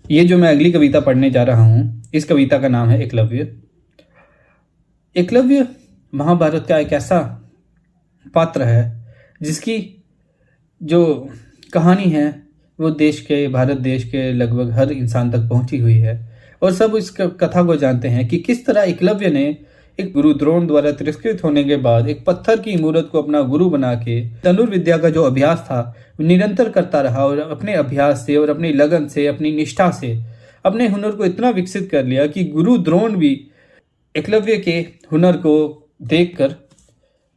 ये जो मैं अगली कविता पढ़ने जा रहा हूँ, इस कविता का नाम है एकलव्य। एकलव्य महाभारत का एक ऐसा पात्र है जिसकी जो कहानी है वो भारत देश के लगभग हर इंसान तक पहुंची हुई है। और सब इस कथा को जानते हैं कि किस तरह एकलव्य ने एक गुरु द्रोण द्वारा तिरस्कृत होने के बाद एक पत्थर की मूर्त को अपना गुरु बना के धनुर्विद्या का जो अभ्यास था निरंतर करता रहा, और अपने अभ्यास से और अपनी लगन से, अपनी निष्ठा से अपने हुनर को इतना विकसित कर लिया कि गुरु द्रोण भी एकलव्य के हुनर को देखकर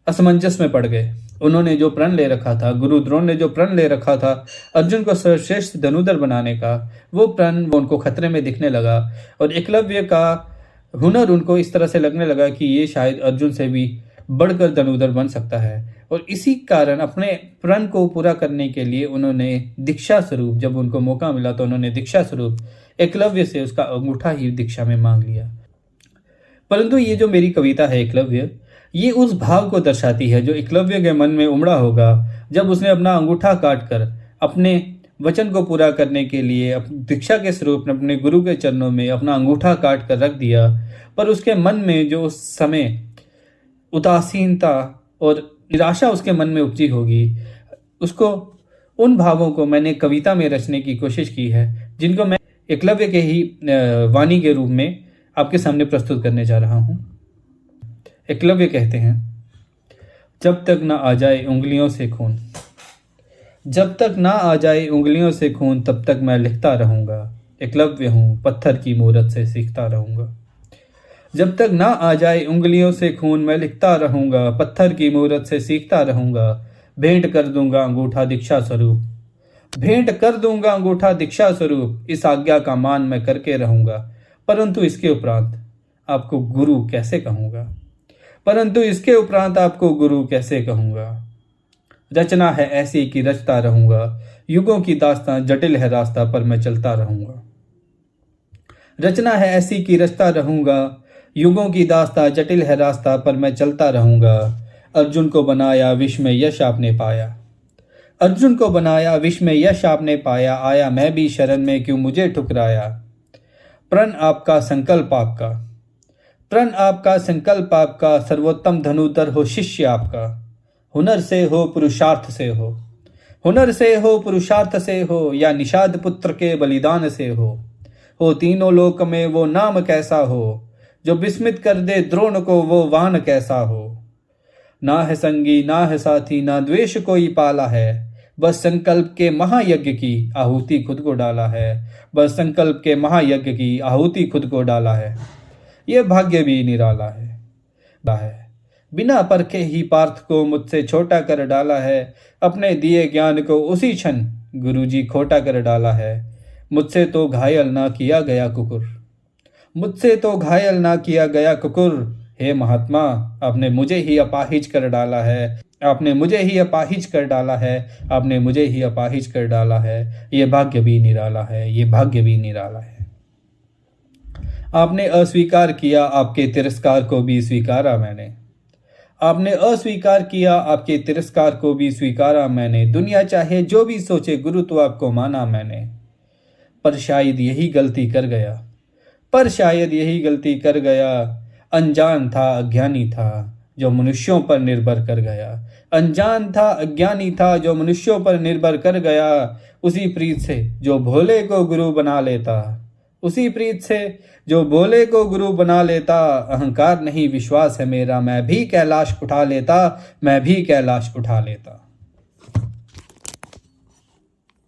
असमंजस में पड़ गए। उन्होंने जो प्रण ले रखा था, गुरु द्रोण ने जो प्रण ले रखा था अर्जुन को सर्वश्रेष्ठ धनुधर बनाने का, वो प्रण उनको खतरे में दिखने लगा। और एकलव्य का हुनर उनको इस तरह से लगने लगा कि ये शायद अर्जुन से भी बढ़कर धनुधर बन सकता है। और इसी कारण अपने प्रण को पूरा करने के लिए उन्होंने दीक्षा स्वरूप, जब उनको मौका मिला तो उन्होंने दीक्षा स्वरूप एकलव्य से उसका अंगूठा ही दीक्षा में मांग लिया। परंतु ये जो मेरी कविता है एकलव्य, ये उस भाव को दर्शाती है जो एकलव्य के मन में उमड़ा होगा जब उसने अपना अंगूठा काटकर अपने वचन को पूरा करने के लिए दीक्षा के स्वरूप अपने गुरु के चरणों में अपना अंगूठा काट कर रख दिया। पर उसके मन में जो उस समय उदासीनता और निराशा उसके मन में उपजी होगी, उसको उन भावों को मैंने कविता में रचने की कोशिश की है, जिनको मैं एकलव्य के ही वाणी के रूप में आपके सामने प्रस्तुत करने जा रहा हूँ। एकलव्य कहते हैं, जब तक ना आ जाए उंगलियों से खून, जब तक ना आ जाए उंगलियों से खून, तब तक मैं लिखता रहूँगा। एकलव्य हूँ, पत्थर की मूरत से सीखता रहूँगा। जब तक ना आ जाए उंगलियों से खून, मैं लिखता रहूँगा, पत्थर की मूरत से सीखता रहूँगा। भेंट कर दूंगा अंगूठा दीक्षा स्वरूप, भेंट कर दूंगा अंगूठा दीक्षा स्वरूप। इस आज्ञा का मान मैं करके रहूँगा, परंतु इसके उपरांत आपको गुरु कैसे कहूँगा, परंतु इसके उपरांत आपको गुरु कैसे कहूँगा। रचना है ऐसी कि रचता रहूँगा, युगों की दास्तां जटिल है रास्ता पर मैं चलता रहूँगा। रचना है ऐसी कि रचता रहूँगा, युगों की दास्तां जटिल है रास्ता पर मैं चलता रहूँगा। अर्जुन को बनाया विश्व में यश आपने पाया, अर्जुन को बनाया विश्व में यश आपने पाया। आया मैं भी शरण में, क्यों मुझे ठुकराया। प्रण आपका संकल्प आपका, प्रण आपका संकल्प आपका। सर्वोत्तम धनुधर हो शिष्य आपका। हुनर से हो पुरुषार्थ से हो, हुनर से हो पुरुषार्थ से हो, या निषाद पुत्र के बलिदान से हो तीनों लोक में वो नाम कैसा हो, जो विस्मित कर दे द्रोण को वो वान कैसा हो। ना है संगी ना है साथी, ना द्वेष कोई पाला है, बस संकल्प के महायज्ञ की आहुति खुद को डाला है, बस संकल्प के महायज्ञ की आहुति खुद को डाला है। ये भाग्य भी निराला है, बिना परखे ही पार्थ को मुझसे छोटा कर डाला है। अपने दिए ज्ञान को उसी क्षण गुरुजी खोटा कर डाला है। मुझसे तो घायल ना किया गया कुकुर, मुझसे तो घायल ना किया गया कुकुर। हे महात्मा, आपने मुझे ही अपाहिज कर डाला है, आपने मुझे ही अपाहिज कर डाला है, आपने मुझे ही अपाहिज कर डाला है। ये भाग्य भी निराला है, ये भाग्य भी निराला है। आपने अस्वीकार किया, आपके तिरस्कार को भी स्वीकारा मैंने, आपने अस्वीकार किया, आपके तिरस्कार को भी स्वीकारा मैंने। दुनिया चाहे जो भी सोचे, गुरु तो आपको माना मैंने। पर शायद यही गलती कर गया, पर शायद यही गलती कर गया। अनजान था अज्ञानी था जो मनुष्यों पर निर्भर कर गया, अनजान था अज्ञानी था जो मनुष्यों पर निर्भर कर गया। उसी प्रीत से जो भोले को गुरु बना लेता, उसी प्रीत से जो भोले को गुरु बना लेता। अहंकार नहीं विश्वास है मेरा, मैं भी कैलाश उठा लेता, मैं भी कैलाश उठा लेता।